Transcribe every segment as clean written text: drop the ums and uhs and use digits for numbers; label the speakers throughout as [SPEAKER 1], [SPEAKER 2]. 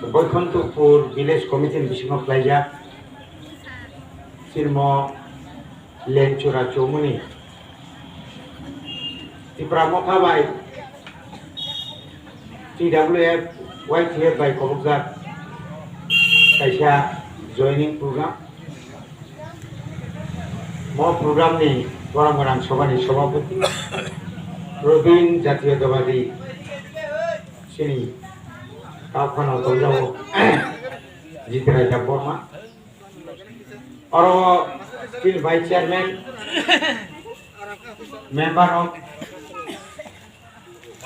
[SPEAKER 1] Boykontupur village committee bismo playa sirmo lencura chomuni ipramo kabai TWF YTF by Kobukzat kaisa joining program mo program ni orang-orang sobani সভাপতি প্রবীণ জাতীয়তাবাদী শ্রেণী কাফানো তঞ্জাও জিতরাজা বর্মা और फिर vice chairman member of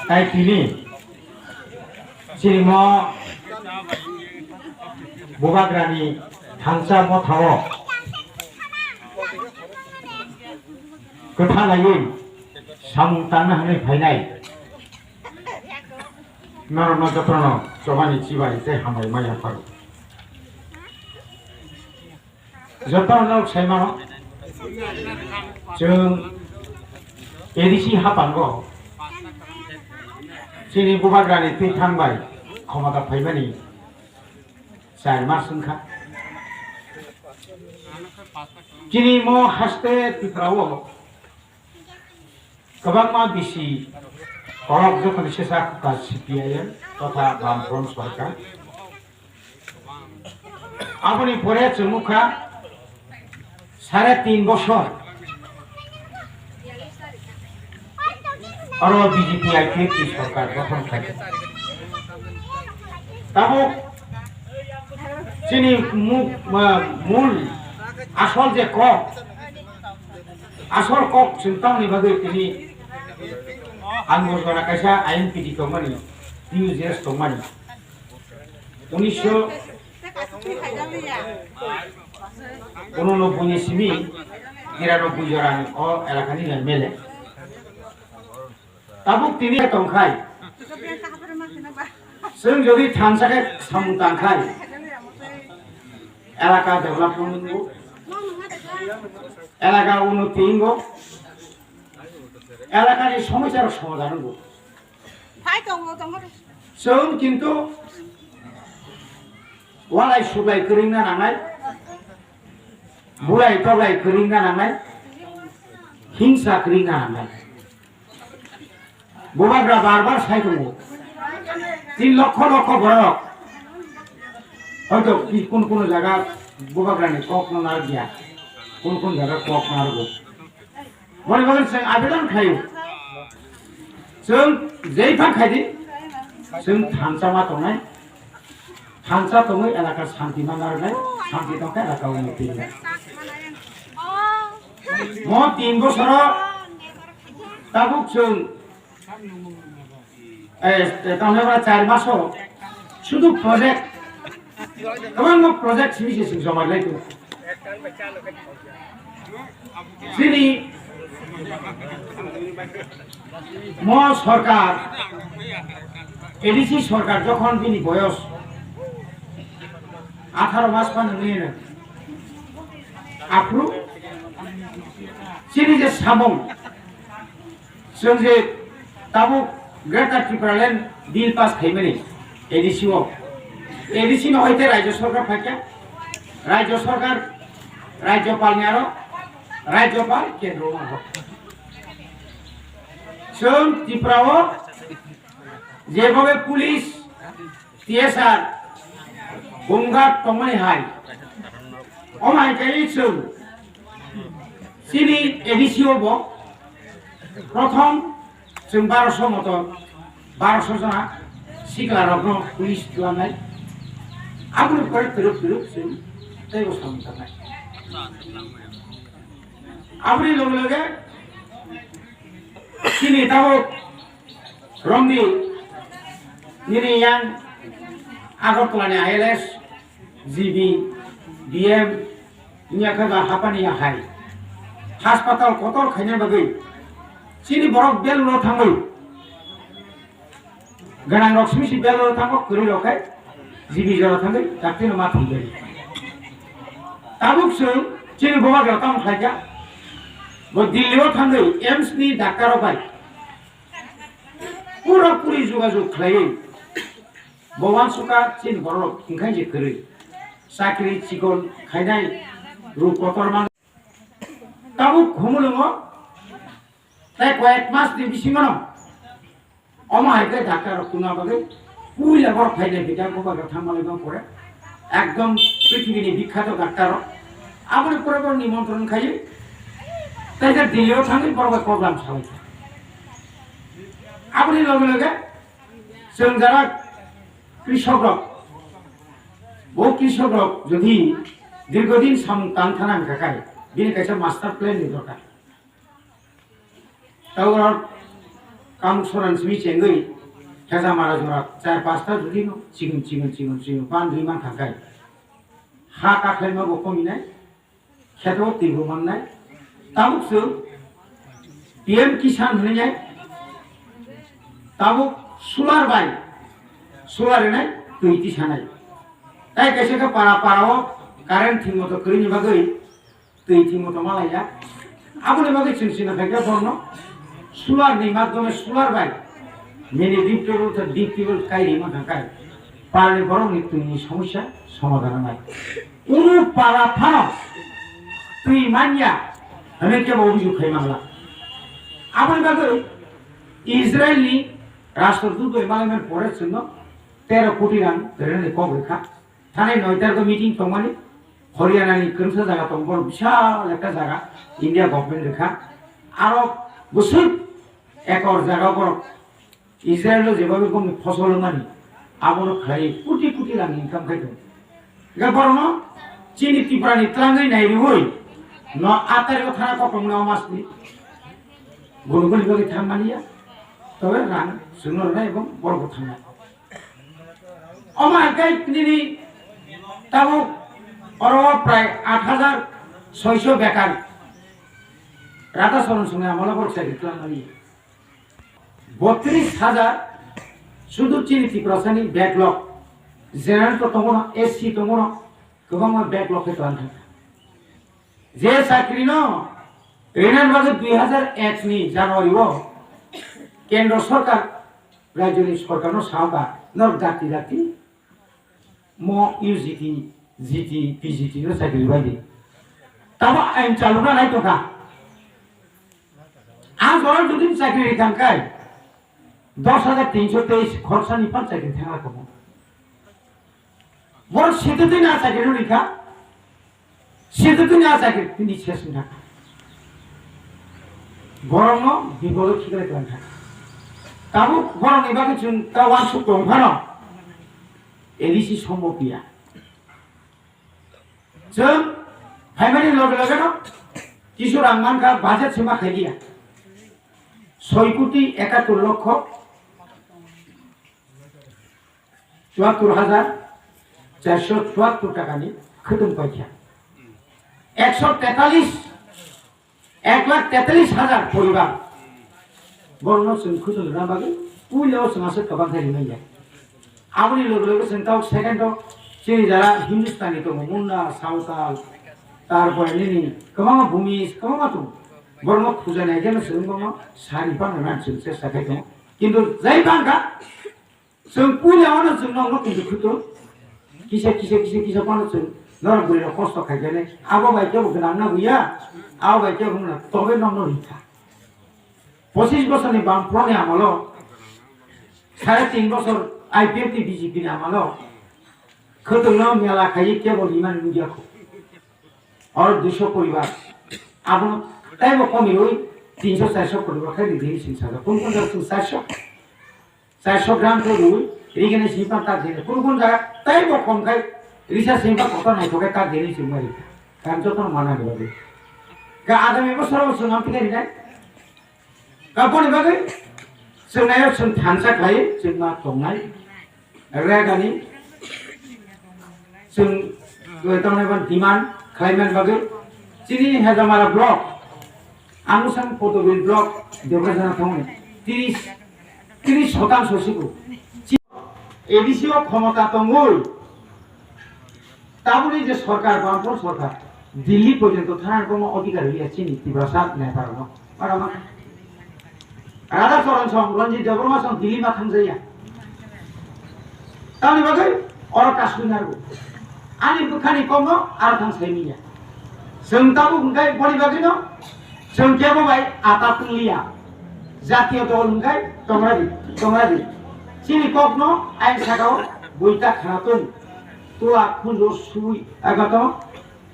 [SPEAKER 1] ताइटिनी श्रीमो बुबाग्रानी हांसा मथाओ खोथा लायै सामुंतांनो हानाय फायनाय नरन जत्रन जमानि चिबाय जे हामाय माया फार जत्रन सायमानो जों एडिसि हापांगो जोंनि बुबाग्रानि थै थांबाय खमादा फायमानि चार मासंखा दिनै म हास्ते तिफ्रावो गोबां बिसि अलग जखन सेसा खुखा CPIM तथा बामफ्रन्ट सरकार আপনি পরে চুমুখা 3.5 বছর আর বিজেপি আইপিএফ সরকার গঠন থাকে তাও যিনি মূল আসল যে আসল চিন্তানি ভাবে তিনি আন্দোলন কাইসা আইএনপিডি কমানি ইউজেস কমানি 1989 সিমি 93 জরান ও এলাকানি মেলে তাবুক তিনি তংখাই जों যদি থানসাকে সামুতাংখাই এলাকা ডেভেলপমেন্ট এলাকা উন্নতি এলাকার সমস্যার সমাধান जों কিন্তু ওয়ালাই সুলাই করিনা নাঙাই বুলাই তলাই করিনা নাঙাই হিংসা করিনা নাঙাই বুবাগ্রা বারবার সাইকো 3 লক্ষ লক্ষ বড় হয়তো কোন জায়গা বুবাগ্রানি কক নার গিয়া কোন জায়গা কক নারগো মনে করেন আবেদন খাইও जों जेफा खायदि जों थानसा मा दंनाय थानसा दङै एलाका शान्ति मानारनाय शान्ति दंखा एलाका उन्नति म 3 বছর তাবুক जों তাহলে 4 মাস শুধু প্রজেক্ট গোबां প্রজেক্ট সিমিসি জমা লাইতো যিনি ম সরকার এডিসি সরকার যখন তিনি বয়স 18 মাস পান নিয়ে আপ্রু যিনি যে সামং जों যে তাবু গ্রেটার ত্রিপুরাল্যান্ড বিল পাস খাইমানি এডিসি নহইতে রাজ্য সরকার ফাইকা রাজ্য সরকার রাজ্যপাল নিয়ারো রাজ্যপাল কেন্দ্র जों ত্রিপুরাও যেভাবে পুলিশ টিএসআর গঙ্গার তমাই হাই অমাইকাই जों চিনি এডিসিও ব প্রথম जों 1200 মতো 1200 जना সিগলা রত্ন পুলিশ লানাই আগুন করে ফেরত जों তাই বসামতা নাই আপনি লগে sini tahu Romdi ini yang Agartala ALS GB DM ini akan apa nih ya hai hospital kotor kayaknya bagi sini borok bel lo tangguh ganang roksmi si bel lo tangguh kuri lokai GB jauh tangguh tapi nama tangguh tabuk sini bawa gelap saja দিল্লিও থাঙ্গৈ AIIMS নি doctor পাই পুরোপুরি যোগাযোগ খাই बवान सुका चिन बरफ हिंखाय जे करे साख्रि चिकन खायनाय रूप कतरमान ताबु घुमलङो ताय कয়েক মাস দি बिसिमन अमा हायके ढाका रखुना बागे पुइला बरफ खायनाय बिदा गोबागा थांमाले गं करे एकदम पृथ्वीनि बिख्यात डाक्टर आबुनि परबर निमन्त्रण खायो ताय जे दिल्लीयाव थाङै बरफ प्रग्राम सालाय आबुनि लगे लगे जों जारा कृषक बहु कृषक যদি দীর্ঘদিন টান থানান থাকায় বিনি কাছে মাস্টার প্ল্যান নি দরকার তাও কাম সরান সিমি চেঙ্গই হেজা মারা জরা চার পাঁচটা যদি চিগুন পান দুই মান থাকায় হা কাখাই মা কমিনায় খেতো তিগু মাননায় তাবুকসো পিএম কিষান হইনায় তাবুক সোলার বাই सोलार है तुईती सानाय ताई कैसे का पाराओ कारेंट थी मतो करिनि बागै तुईती मतो मालाया आबुनि बागै चिनसिना थाके बर्न सोलार नि माध्यमे सोलार बाय मेनि डिप्टिबल कायरि मा थाकाय पारनि बरं नि तुईनि समस्या समाधान नाय उनु पारा फानो तुई मानिया हमें के अभियोग खाइमाला आबुनि बागै इजराइलनि राष्ट्रदूत मालायमन परे छिन्न 13 कोटी रां धरने कम रेखा थाने 9टार को मीटिंग तंगमानि हरियाणा नि खोमसा जागा तंगबर विशाल एकटा जागा इंडिया गवर्नमेंट रेखा आरो बुसुर एकर जागा पर इजराइल जेबाबे कम फसल मानि आबनो खाय कोटी कोटी रां इनकाम खायदो गबरनो चीनी तिप्रानि त्रांगै नायरि होय न आतारिको थाना कपंगना मासनि गुरुगुलि गलि थामानिया तबे रां सुनरना एवं बरगो थाना अमा गायनि ताबो अरब प्राय 8600 बेकार राधा सरन संगे आमला बरसा दिख्लामानि 32000 सुदु चिनि तिप्रासानि बैकलॉग जेनारेल तो तंगनो एससी तंगनो गोबां बैकलॉग के तान जे साख्रि न रेनान बागे 2001 नि जानुवारिआव केंद्र सरकार राज्यनि सरकारनो साबा नर जाति मो यूजीटी जीटी पीजीटी नो साइकेल बायदि तब आइन चालुना नाय तोका आज और दुदिन साइकेल रिखांकाय 10323 खरसानि पान साइकेल थांगा कमो बर सिदुति ना साइकेल रिखा सिदुति ना साइकेल तिनि सेसना गरमनो बिबल खिगले क्लांथा ताबु गरम एबाके जों तावान सुक दंफानो एलिसि सम्भबिया जों फाइमानि लगे लगे न किशोर आंगमान का बाजेट सीमा खाइलिया 6,71,74,474 टाकानि खोदों पाइखा 1,43,000 परिवार बरनो जों खोदों ना बागै उइलाव जोंहासो गोबां जारिनाय आबुनि लोगो जोंताव सेकेंड सिरि जारा हिंदुस्तानी दङ मुन्ना सावताल तारपरे नि गोबां भूमिज गोबां दं बरनो फुजानाय जेन जों सारि पान मानसि चेष्टा खायदों किन्तु जाय बांगा जों पुइलावनो जों नंगौ किन्तु खोदो किसे पान जों नरबुरिनो खस्थ खायगोने आबो बायदियाव गोनां ना गैया आबो बायदियाव बुंना तबे नंगौ रिखा 25 बोसोरनि बामफ्रनि आमल 3.5 बोसोर आईपीएफ बीजेपी ने आमलो खोदोंनो मेला खायि केवल इमान मीडिया को और 200 परिवार अब ताइबो कमी होई 300-400 परिवार खायि दिनि सिंसा कोन जागा 400 ग्राम को रुई रिगेने सिपा ता दिने कोन जागा ताइबो कम खाय रिसा सिपा कत नाय थके ता दिनि सिमारि कान जतन माना गबे का आगामी बोसोराव जों आमथिगारि नाय गाबोन बागै जोंनायाव जों थानसा खायो जोंना दंनाय रेगानि जों गोदावनायबा डिमान्ड क्लाइमेट बागै चिनि हेजामारा ब्लक आमुसां पटबिल ब्लक देवराजाना थावनि 30 শতাংশ सिखौ एडिसिओ क्षमता दंगोल ताबुनि जे सरकार बामफ्रन सरकार दिल्ली पर्यन्त थानार कोनो अधिकार गैया चिनि तिब्रासा नेतारनो आरामा राधा चरण सम रंजित देवबर्मा सम दिल्ली मा थांजाया तानि बागै और कासुनारगो आनि बुखानि कमनो आरो थां साइमिया जों ताबो बुंगाय बनि बागै न जों केबो बाय आता तुलिया जातीय दल बुंगाय तंरादि सिनि ककनो आइ सागाव बुइता खानातुन तुआ खुंजो सुइ आगातो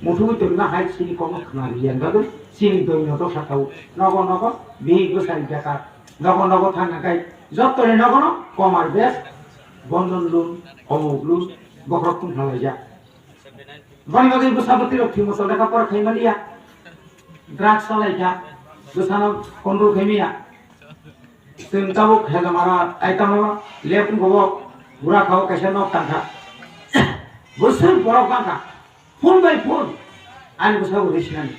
[SPEAKER 1] मुथुइ तुलना हाय सिनि कमनो खानारियान बागै सिनि दइनो तो साताव नगो बि गोसारि जाका नगो थांनाखाय जत्तरे नगो कमार बेस बंधन लोन अमुक लोन बखरक खुंखालायजा बनि बागै बुसाबति रखि मसो लेखा पर खैमालिया ड्राग्स सालायजा गोसानाव कन्ट्रल खैमिया जों ताबो हेलामारा आइतामावा लेपुन गबो बुरा खाव कैसे नक तांखा बोसोर बरफ बांखा फुल बाय फुल आनि बुसाबो रिसिनानि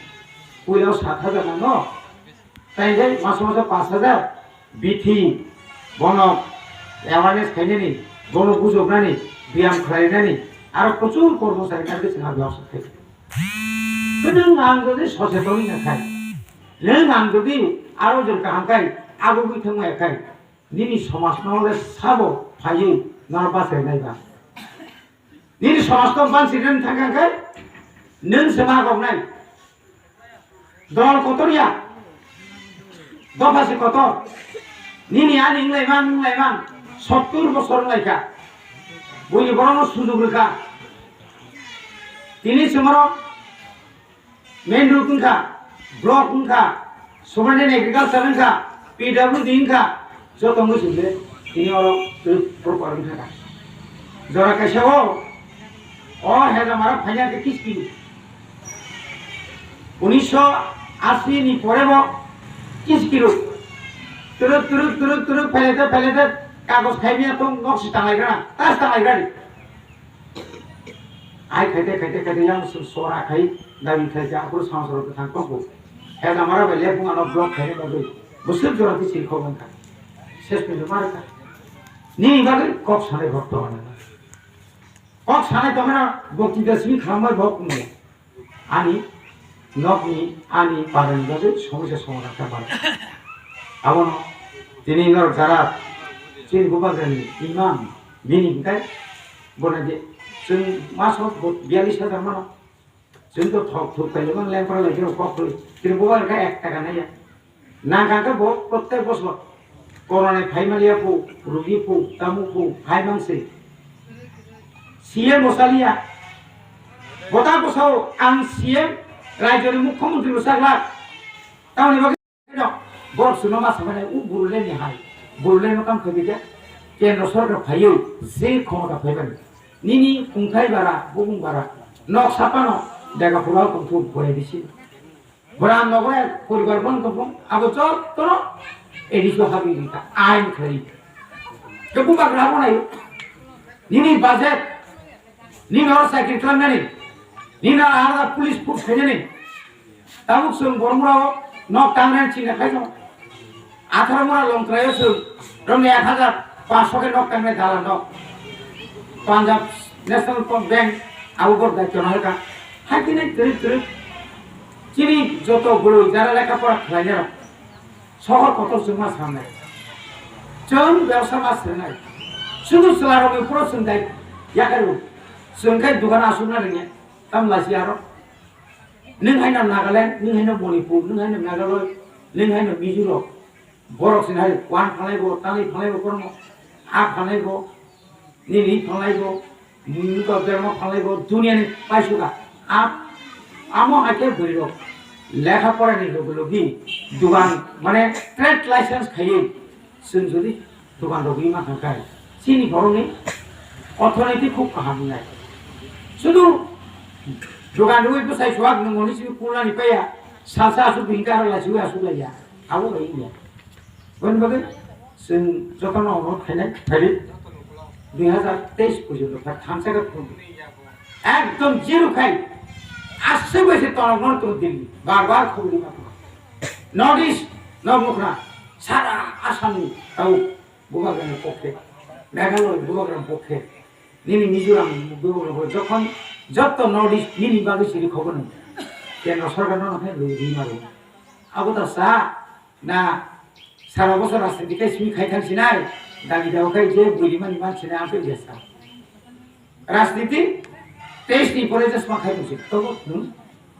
[SPEAKER 1] पयलाव 7,000 नांगौ ताइले मास 5,000 बिथि बनक एवारनेस खायनानि बन बुजबनानि ब्याम खालायनानि आरो प्रचुर कर्मचारी नांगौ जोंहा बेयावसो थायो नों आं जुदि सचेतन नखाय नों आं जुदि आरो जों गाहामखाय आगु बिथांमोनखाय निनि समाजनाव साबो फायो ना बासायनायबा निनि समाजखौ बांसिन थांगाखाय नों समागनाय दल कतरिया दफासे कत निनि आनि लायमान 70 बছর लायका बयनि बरनो सुजुग रेखा तिनि समरो मेन रूट उनका ब्लॉक उनका सोमाने एग्रीकल्चर उनका पीडब्ल्यूडी उनका जो तो मुझे ले तिनि और प्रॉपर उनका जरा कैसे हो और है हमारा भैया के किस की 1980 नि परे वो किस किलो तुरु फैलेते कागज खाइमिया तो नक्सी टांगायग्रा तास टांगायग्रा आइ खाइते yang सरा खाइ दाबि खाइजा आखुर सांसर थां कबो हे हमारा बेले बुङानो ब्लक खाइ बागै बोसोर जराति सिलखौ मोनखा शेष पेज मारका नि बागै कक सानै भक्त आनो कक सानै तमेना बक्ति दसमी खालामबाय भक्त नु आनि नकनि आनि पारन बागै समस्या समाधान खालामबाय आबनो दिनै नर जारा चिन गुबाग्रानि इमाम बिनिखाय बनादे जों मासाव 42,000 मानो जों तो थक गायलोमोन लेंफरा लायनो कखलै जों गुबाग्रा 1 टाका नाया नागाखौ प्रत्येक बছর कर'ना फाइमालिया फौ रुगि फौ तामु फौ फाइमांसे सीएम मसालिया गता बছর आं सीएम राज्यनि मुख्यमंत्री बसाग्ला तावनि बागै बरसुनो मासामाने उ बुरलेनि हाय बुरलेनो काम खबिगे केन्द्र सरकार फायो जे क्षमता फाइबान निनि खुंथाय बारा बुबुं बारा नक सापानो देगा फुराव कमथु बय दिसि बरा नगरे परिवार बन कम आबो जत्तरो एडिसो हाबिलिटा आइन खै केबु बाग्रा बनायो निनि बाजेट निनि और साइकेल खालामनानै निना आरो पुलिस फोर्स फैनानै तामुक जों बरमराव नक टांनानै चिना खायनो 18 मुरा लंत्रायो जों रमने 1500 के नक टांनाय दाला नक पान्जाब नेशनल बैंक आउगर दायित्व नायका हाकिने त्रिप चिनि जत गुरु जारा लेखापड़ा खालायनो सहर कत जोंमा सामनाय जों व्यवसा मासनाय सुदु सलारो बेफोराव जों दाय याकारो जोंखाय दुकान आसुना रोङे ताम लासि आरो नों हायना नागालेण्ड नों हायना मणिपुर नों हायना मेघालय नों हायना मिजोराम बरक सिनाय वान फालायगो तानि फालायगो कर्म आ फालायगो निनि फालायगो मुगा बेरमा फालायगो दुनियानि पाइसुगा आ आमो आके भइरो लेखा पढ़ानि लोगोलोगि दुकान माने ट्रेड लाइसेंस खायै जों जुदि दुकान रोगि मा थाखाय सिनि भरनि अर्थनीति खूब गाहाम नाय शुधु दुकान रोगि बसाय सुवाग नंगनि सिबि पुलानि पाया सासा आसु बिंकार लासु आसु लाया आबो गैया बन बगे जों जतन अनर खायनाय फारि 2023 পর্যন্ত थामसागा एकदम जिरो खाय आसे बसे तलगन तो दिल्ली बार खबरि मा नॉर्थ ईस्ट नबमुखना सारा आसामनि ताव बुगाग्रानि पक्षे मेघालय बुगाग्रानि पक्षे निनि मिजोराम बुगाग्रानि जखन जत नॉर्थ ईस्ट निनि बागै सिरि खबर केन्द्र सरकार नाथाय रुगि मारो आबो दा सा ना सारा बছর राजनीति सिमी खायथांसिनाय दागि दावखाय जे बुलिमानि मानसिना आफे बेसा राजनीति 23 ni pore jas makai musi to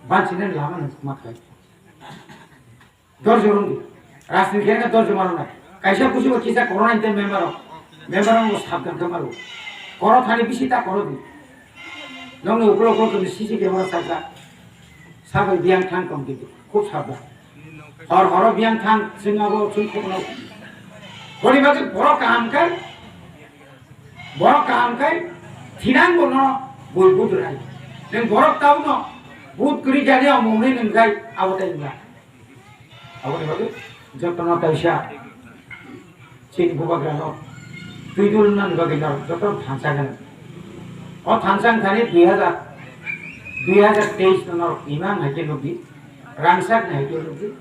[SPEAKER 1] bancinen laman makai dor jorungi राजनीति का दर जमाना है कैसा कुछ वो किसा कोरोना इंते मेंबर वो साबधान कमारो कोरोना थाने बिसिता करो दी नंगे ऊपर तो सीसी कैमरा साबा बियां थान कम की खूब साबधान और बियां थान सिंगा वो सुन को ना बड़ी बात बड़ा काम कर थिरांग को ना बोल बुद्ध रहा है लेकिन बड़ा ताऊ ना बुद्ध करी जाने और मोहने नंगाई आवता ही ना आवने बात जतना पैसा चीन बुबाग्रानो तुइदुल नन बगिना जतना थांसागन और थांसांग थाने 2023 नर इमाम हाके लोगी रांसाक हाके लोगी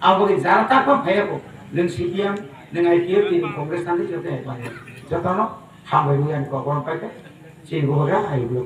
[SPEAKER 1] आवगे जारता को भयको नों सीपीएम नों आईपीएफ तीन कांग्रेस थाने जते है जतना हामैरुयान को गन पाइके चीन बुबाग्रा आइबो